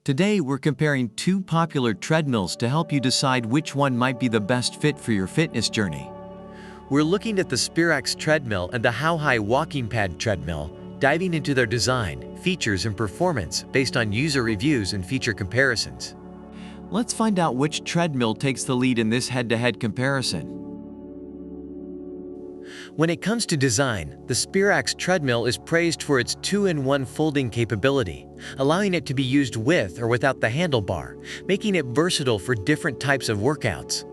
Today, we're comparing two popular treadmills to help you decide which one might be the best fit for your fitness journey. We're looking at the Sperax Treadmill and the How High Walking Pad Treadmill, diving into their design, features, and performance based on user reviews and feature comparisons. Let's find out which treadmill takes the lead in this head-to-head comparison. When it comes to design, the Sperax Treadmill is praised for its 2-in-1 folding capability, allowing it to be used with or without the handlebar, making it versatile for different types of workouts.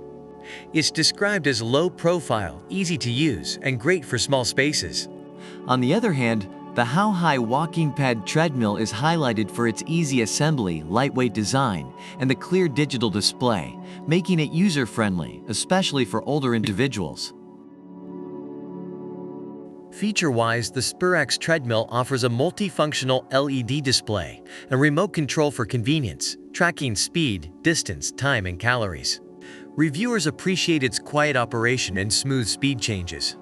It's described as low profile, easy to use, and great for small spaces. On the other hand, the How High Walking Pad Treadmill is highlighted for its easy assembly, lightweight design, and the clear digital display, making it user-friendly, especially for older individuals. Feature-wise, the Sperax Treadmill offers a multifunctional LED display and remote control for convenience, tracking speed, distance, time, and calories. Reviewers appreciate its quiet operation and smooth speed changes.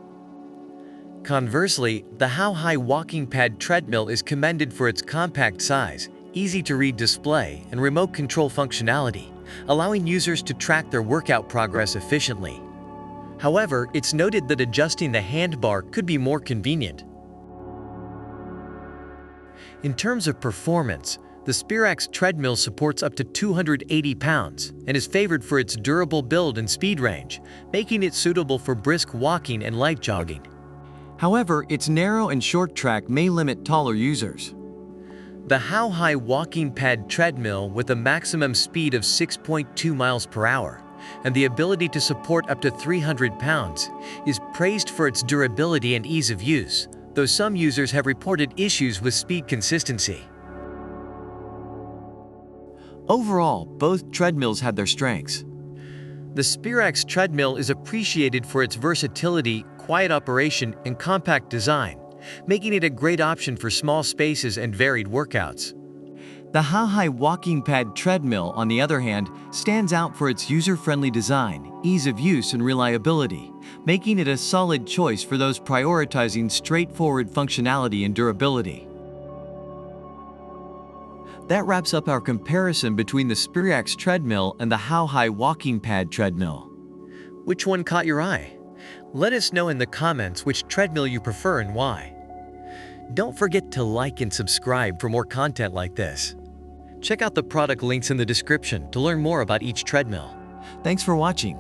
Conversely, the How High Walking Pad Treadmill is commended for its compact size, easy-to-read display, and remote control functionality, allowing users to track their workout progress efficiently. However, it's noted that adjusting the handbar could be more convenient. In terms of performance, the Sperax Treadmill supports up to 280 pounds and is favored for its durable build and speed range, making it suitable for brisk walking and light jogging. However, its narrow and short track may limit taller users. The How High Walking Pad Treadmill, with a maximum speed of 6.2 miles per hour and the ability to support up to 300 pounds, is praised for its durability and ease of use, though some users have reported issues with speed consistency. Overall, both treadmills had their strengths. The Sperax Treadmill is appreciated for its versatility, quiet operation, and compact design, making it a great option for small spaces and varied workouts. The How High Walking Pad Treadmill, on the other hand, stands out for its user-friendly design, ease of use, and reliability, making it a solid choice for those prioritizing straightforward functionality and durability. That wraps up our comparison between the Sperax Treadmill and the How High Walking Pad Treadmill. Which one caught your eye? Let us know in the comments which treadmill you prefer and why. Don't forget to like and subscribe for more content like this. Check out the product links in the description to learn more about each treadmill. Thanks for watching.